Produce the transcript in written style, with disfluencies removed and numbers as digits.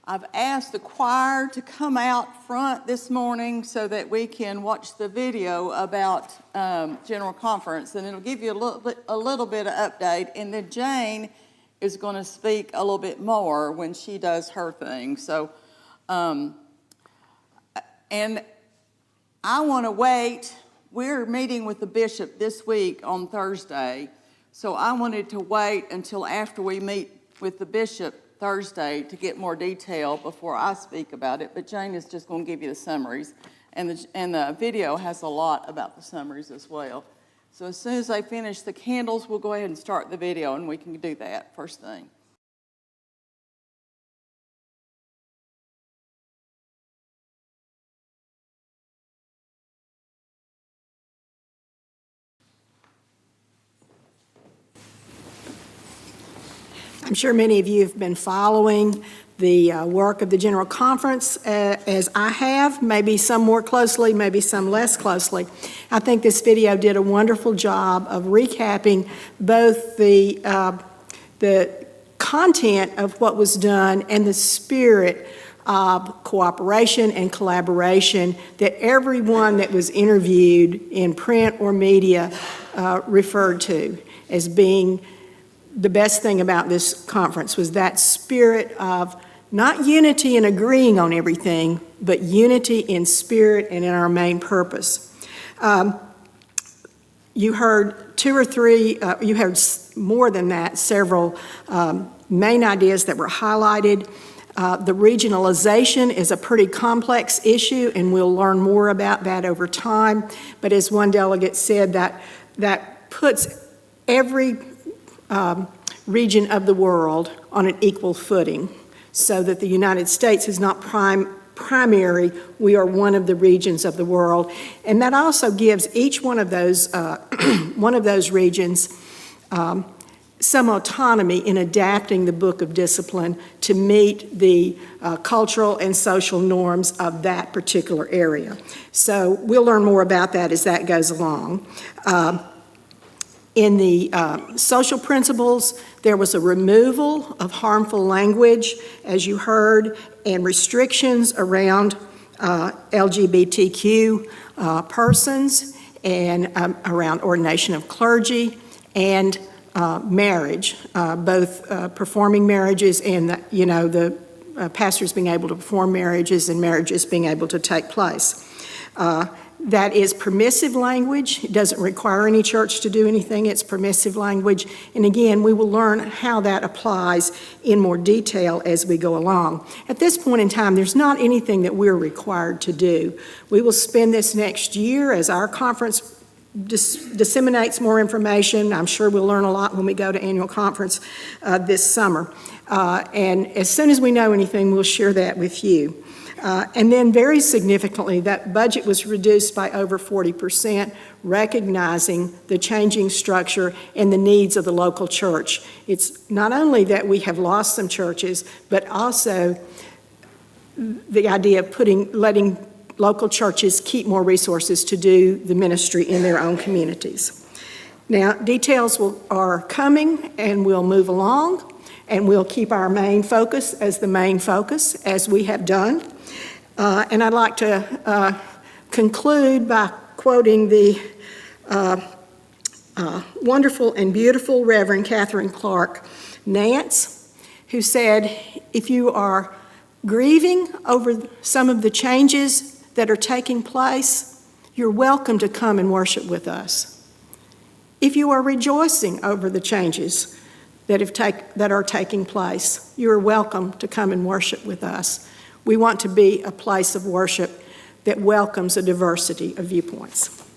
I've asked the choir to come out front this morning so that we can watch the video about General Conference, and it'll give you a little bit of update. And then Jane is going to speak a little bit more when she does her thing. So, and I want to wait. We're meeting with the bishop this week on Thursday, so I wanted to wait until after we meet with the bishop Thursday to get more detail before I speak about it. But Jane is just going to give you the summaries, and the video has a lot about the summaries as well. So as soon as they finish the candles, we'll go ahead and start the video, and we can do that first thing. I'm sure many of you have been following the work of the General Conference as I have, maybe some more closely, maybe some less closely. I think this video did a wonderful job of recapping both the content of what was done and the spirit of cooperation and collaboration that everyone that was interviewed in print or media referred to as being the best thing about this conference. Was that spirit of not unity and agreeing on everything, but unity in spirit and in our main purpose. You heard two or three, you heard more than that, several main ideas that were highlighted. The regionalization is a pretty complex issue, and we'll learn more about that over time. But as one delegate said, that puts every region of the world on an equal footing, so that the United States is not primary, we are one of the regions of the world. And that also gives each one of those regions some autonomy in adapting the book of discipline to meet the cultural and social norms of that particular area. So we'll learn more about that as that goes along. In the social principles, there was a removal of harmful language, as you heard, and restrictions around LGBTQ persons and around ordination of clergy and marriage, both performing marriages and the pastors being able to perform marriages and marriages being able to take place. That is permissive language. It doesn't require any church to do anything. It's permissive language. And again, we will learn how that applies in more detail as we go along. At this point in time, there's not anything that we're required to do. We will spend this next year as our conference disseminates more information. I'm sure we'll learn a lot when we go to annual conference this summer. And as soon as we know anything, we'll share that with you. And then very significantly, that budget was reduced by over 40%, recognizing the changing structure and the needs of the local church. It's not only that we have lost some churches, but also the idea of letting local churches keep more resources to do the ministry in their own communities. Now, details are coming, and we'll move along, and we'll keep our main focus as the main focus, as we have done. And I'd like to conclude by quoting the wonderful and beautiful Reverend Catherine Clark Nance, who said, if you are grieving over some of the changes that are taking place, you're welcome to come and worship with us. If you are rejoicing over the changes that are taking place, you are welcome to come and worship with us. We want to be a place of worship that welcomes a diversity of viewpoints.